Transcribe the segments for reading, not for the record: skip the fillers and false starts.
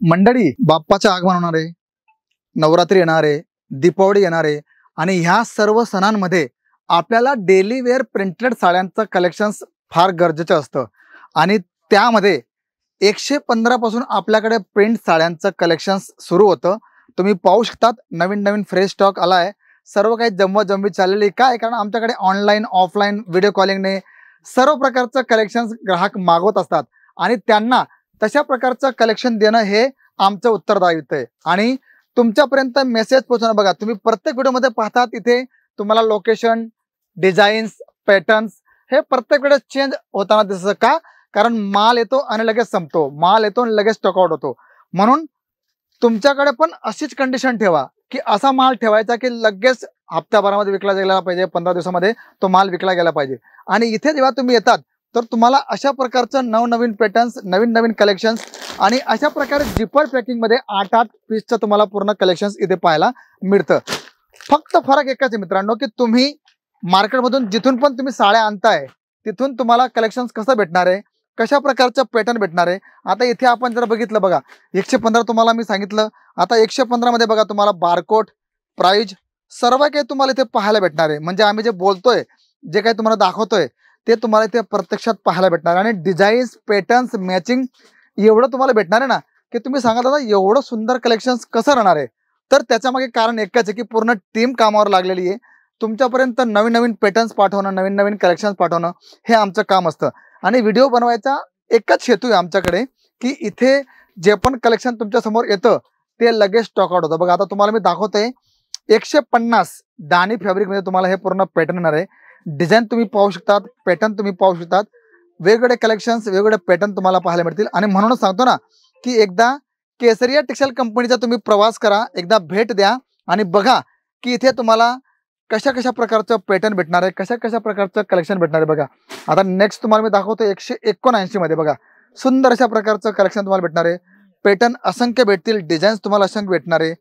मंडळी, बाप्पाचे आगमन होणार आहे, नवरात्री येणार आहे, दीपावली येणार आहे आणि ह्या सर्व सणांमध्ये आपल्याला डेली वेअर प्रिंटेड साड्यांचं कलेक्शन्स फार गरजेचं असतं आणि त्यामध्ये 115 पासून आपल्याकडे प्रिंट साड्यांचं कलेक्शन्स सुरू होतं. तुम्ही पाहू शकतात, नवीन नवीन फ्रेश स्टॉक आला आहे. सर्व काही जमवाजमवी चाललेली काय, कारण आमच्याकडे ऑनलाईन ऑफलाईन व्हिडिओ कॉलिंगने सर्व प्रकारचं कलेक्शन्स ग्राहक मागवत असतात आणि त्यांना तशा प्रकारचं कलेक्शन देणं हे आमचं उत्तरदायित्व आहे. आणि तुमच्यापर्यंत मेसेज पोहोचवणं, बघा तुम्ही प्रत्येक व्हिडिओमध्ये पाहतात इथे तुम्हाला लोकेशन, डिझाईन्स, पॅटर्न्स हे प्रत्येक वेळेस चेंज होताना दिसतं. का? कारण माल येतो आणि लगेच संपतो, माल येतो आणि लगेच स्टॉक आउट होतो. म्हणून तुमच्याकडे पण अशीच कंडिशन ठेवा की असा माल ठेवायचा की लगेच हप्त्याभरामध्ये विकला गेला पाहिजे, 15 दिवसामध्ये तो माल विकला गेला पाहिजे. आणि इथे जेव्हा तुम्ही येतात तर तुम्हाला अशा प्रकारचं नवनवीन पॅटर्न्स, नवीन नवीन कलेक्शन्स आणि अशा प्रकारे जिपर पॅकिंगमध्ये 8-8 पीसचं तुम्हाला पूर्ण कलेक्शन्स इथे पाहायला मिळतं. फक्त फरक एकच आहे मित्रांनो, की तुम्ही मार्केटमधून जिथून पण तुम्ही साड्या आणताय तिथून तुम्हाला कलेक्शन्स कसं भेटणार आहे, कशा प्रकारचं पॅटर्न भेटणार आहे. आता इथे आपण जर बघितलं, बघा 115 तुम्हाला मी सांगितलं. आता 115 मध्ये बघा तुम्हाला बारकोड, प्राइस सर्व काही तुम्हाला इथे पाहायला भेटणार आहे. म्हणजे आम्ही जे बोलतोय, जे काही तुम्हाला दाखवतोय ते तुम्हाला इथे प्रत्यक्षात पाहायला भेटणार आणि डिझाईन्स, पॅटर्न्स, मॅचिंग एवढं तुम्हाला भेटणार आहे ना, की तुम्ही सांगा दादा एवढं सुंदर कलेक्शन्स कसं राहणार आहे. तर त्याच्यामागे कारण एकच आहे की पूर्ण टीम कामावर लागलेली आहे. तुमच्यापर्यंत नवीन नवीन पॅटर्न्स पाठवणं, नवीन नवीन कलेक्शन्स पाठवणं हे आमचं काम असतं. आणि व्हिडिओ बनवायचा एकच हेतू आहे आमच्याकडे, की इथे जे पण कलेक्शन तुमच्या समोर येतं ते लगेच स्टॉक आउट होतं. बघा आता तुम्हाला मी दाखवतोय 150 दानी फॅब्रिकमध्ये तुम्हाला हे पूर्ण पॅटर्न येणार आहे. डिझाईन तुम्ही पाहू शकतात, पॅटर्न तुम्ही पाहू शकतात, वेगवेगळे कलेक्शन्स, वेगवेगळे पॅटर्न तुम्हाला पाहायला मिळतील. आणि म्हणूनच सांगतो ना की एकदा केसरिया टेक्सटाईल कंपनीचा तुम्ही प्रवास करा, एकदा भेट द्या आणि बघा की इथे तुम्हाला कशा कशा प्रकारचं पॅटर्न भेटणार आहे, कशा कशा प्रकारचं कलेक्शन भेटणार आहे. बघा आता नेक्स्ट तुम्हाला मी दाखवतो 179 मध्ये बघा सुंदर अशा प्रकारचं कलेक्शन तुम्हाला भेटणार आहे. पॅटर्न असंख्य भेटतील, डिझाईन्स तुम्हाला असंख्य भेटणार आहे.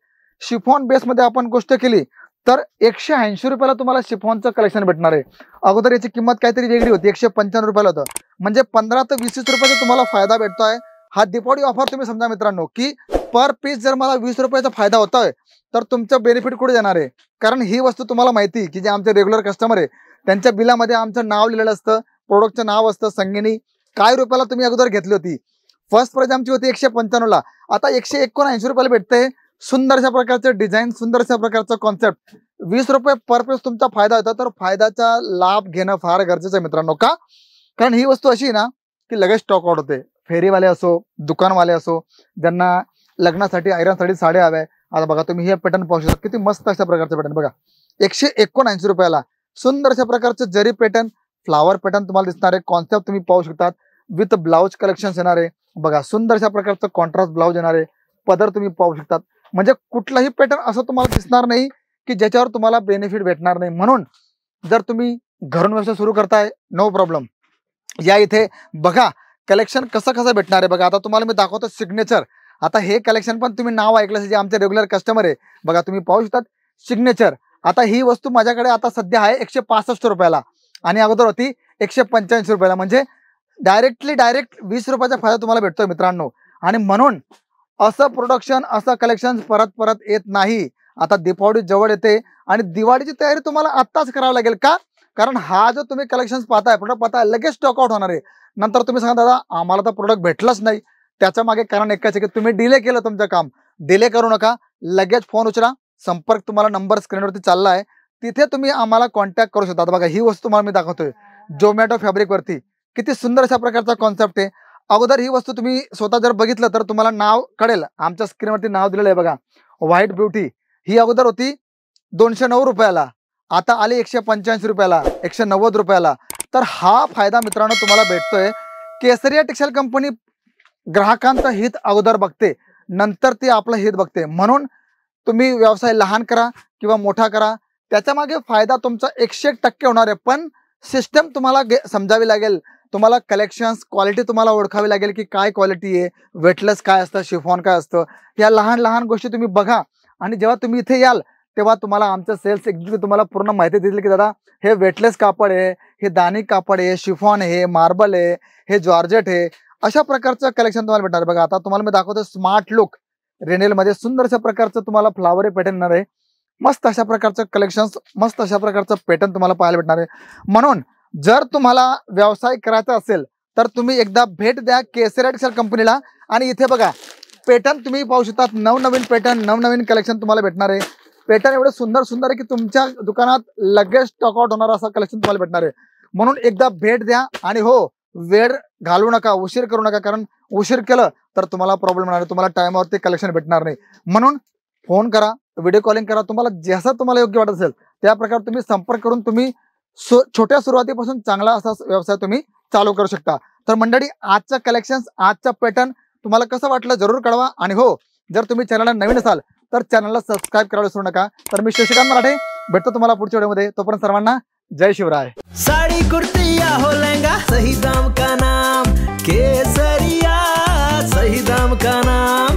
शिफॉन बेसमध्ये आपण गोष्ट केली तर 180 रुपयाला तुम्हाला शिफॉनचं कलेक्शन भेटणार आहे. अगोदर याची किंमत काहीतरी वेगळी होती, 195 रुपयाला होतं. म्हणजे 15 ते 20 रुपयाचा तुम्हाला फायदा भेटतोय. हा दीपावली ऑफर तुम्ही समजा मित्रांनो, की पर पीस जर मला 20 रुपयाचा फायदा होतोय तर तुमचं बेनिफिट कुठे जाणार आहे. कारण ही वस्तू तुम्हाला माहिती की जे आमचे रेग्युलर कस्टमर आहे त्यांच्या बिलामध्ये आमचं नाव लिहिलेलं असतं, प्रोडक्टचं नाव असतं, संगीनी काय रुपयाला तुम्ही अगोदर घेतली होती. फर्स्ट प्राइस आमची होती 195ला, आता 179 रुपयाला भेटते. सुंदर अशा प्रकारचे डिझाईन, सुंदर अशा प्रकारचं कॉन्सेप्ट, 20 रुपये पर पीस तुमचा फायदा होता. तर फायद्याचा लाभ घेणं फार गरजेचं आहे मित्रांनो. का? कारण ही वस्तू अशी आहे ना की लगेच स्टॉक आउट होते. फेरीवाले असो, दुकानवाले असो, ज्यांना लग्नासाठी, ऐरांसाठी साड्या हव्या. आता बघा तुम्ही हे पॅटर्न पाहू शकता, किती मस्त अशा प्रकारचं पॅटर्न. बघा 179 रुपयाला सुंदर अशा प्रकारचं जरी पॅटर्न, फ्लावर पॅटर्न तुम्हाला दिसणार आहे. कॉन्सेप्ट तुम्ही पाहू शकतात, विथ ब्लाउज कलेक्शन्स येणार आहे. बघा सुंदर अशा प्रकारचं कॉन्ट्रास्ट ब्लाउज येणार आहे. पदर तुम्ही पाहू शकतात. म्हणजे कुठलाही पॅटर्न असं तुम्हाला दिसणार नाही की ज्याच्यावर तुम्हाला बेनिफिट भेटणार नाही. म्हणून जर तुम्ही घरून व्यवसाय सुरू करताय, नो प्रॉब्लेम, या इथे बघा कलेक्शन कसं कसं भेटणार आहे. बघा आता तुम्हाला मी दाखवतो सिग्नेचर. आता हे कलेक्शन पण तुम्ही नाव ऐकलं, जे आमचे रेग्युलर कस्टमर आहे. बघा तुम्ही पाहू शकतात सिग्नेचर. आता ही वस्तू माझ्याकडे आता सध्या आहे 165 रुपयाला आणि अगोदर होती 185 रुपयाला. म्हणजे डायरेक्ट 20 रुपयाचा फायदा तुम्हाला भेटतोय मित्रांनो. आणि म्हणून असं प्रोडक्शन, असं कलेक्शन परत परत येत नाही. आता दीपावली जवळ येते आणि दिवाळीची तयारी तुम्हाला आत्ताच करावी लागेल. का? कारण हा जो तुम्ही कलेक्शन्स पाहताय, प्रोडक्ट पाहताय, लगेच स्टॉक आउट होणार आहे. नंतर तुम्ही सांगा दादा आम्हाला तर प्रोडक्ट भेटलंच नाही. त्याच्या मागे कारण एकच आहे की तुम्ही डिले केलं तुमचं काम. डिले करू नका, लगेच फोन उचला. संपर्क तुम्हाला नंबर स्क्रीनवरती चालला आहे, तिथे तुम्ही आम्हाला कॉन्टॅक्ट करू शकता. बघा ही वस्तू तुम्हाला मी दाखवतोय झोमॅटो फॅब्रिकवरती, किती सुंदर अशा प्रकारचा कॉन्सेप्ट आहे. अगोदर ही वस्तू तुम्ही स्वतः जर बघितलं तर तुम्हाला नाव कळेल. आमच्या स्क्रीनवरती नाव दिलेलं आहे बघा, व्हाईट ब्युटी. ही अगोदर होती 209 रुपयाला, आता आली 185 रुपयाला, 190 रुपयाला. तर हा फायदा मित्रांनो तुम्हाला भेटतोय. केसरिया टेक्सटाईल कंपनी ग्राहकांचं हित अगोदर बघते, नंतर ती आपलं हित बघते. म्हणून तुम्ही व्यवसाय लहान करा किंवा मोठा करा, त्याच्या मागे फायदा तुमचा 101% होणार आहे. पण सिस्टम तुम्हाला समजावी लागेल. तुम्हाला कलेक्शन्स, क्वालिटी तुम्हाला ओळखावी लागेल की काय क्वालिटी आहे, वेटलेस काय असतं, शिफॉन काय असतं. या लहान लहान गोष्टी तुम्ही बघा आणि जेव्हा तुम्ही इथे याल तेव्हा तुम्हाला आमचं सेल्स एक्झिक्युटिव्ह तुम्हाला पूर्ण माहिती देतील की दादा हे वेटलेस कापड आहे, हे दानी कापड आहे, शिफॉन आहे, मार्बल आहे, हे जॉर्जेट आहे. अशा प्रकारचं कलेक्शन तुम्हाला भेटणार आहे. बघा आता तुम्हाला मी दाखवतो स्मार्ट लुक रेनेल मध्ये सुंदरशा प्रकारचं तुम्हाला फ्लावर पॅटर्न येणार आहे. मस्त अशा प्रकारचं कलेक्शन, मस्त अशा प्रकारचं पॅटर्न तुम्हाला पाहायला भेटणार आहे. म्हणून जर तुम्हाला व्यवसाय करायचा असेल तर तुम्ही एकदा भेट द्या केसरी टेक्सटाईल कंपनीला. आणि इथे बघा पॅटर्न तुम्ही पाहू शकता, नवनवीन पॅटर्न, नवनवीन कलेक्शन तुम्हाला भेटणार आहे. पॅटर्न एवढं सुंदर सुंदर आहे की तुमच्या दुकानात लगेच स्टॉकआउट होणार असं कलेक्शन तुम्हाला भेटणार आहे. म्हणून एकदा भेट द्या. आणि हो, वेळ घालवू नका, उशीर करू नका, कारण उशीर केलं तर तुम्हाला प्रॉब्लेम येणार आहे, तुम्हाला टाइमवरती कलेक्शन भेटणार नाही. म्हणून फोन करा, व्हिडिओ कॉलिंग करा, तुम्हाला जसं तुम्हाला योग्य वाटत असेल त्या प्रकारे तुम्ही संपर्क करून तुम्ही छोट्या सुरुवातीपासून चांगला असा व्यवसाय तुम्ही चालू करू शकता. तर मंडळी, आजचं कलेक्शन्स, आजचा पॅटर्न तुम्हाला कसं वाटलं जरूर कळवा. आणि हो, जर तुम्ही चॅनलला नवीन असाल तर चॅनलला सबस्क्राईब करायला विसरू नका. तर मी शशिकांत मराठे भेटतो तुम्हाला पुढच्या व्हिडिओमध्ये. तोपर्यंत सर्वांना जय शिवराय. साड़ी कुर्ती या हो लहंगा, सही दाम का नाम केसरिया, सही दाम का नाम.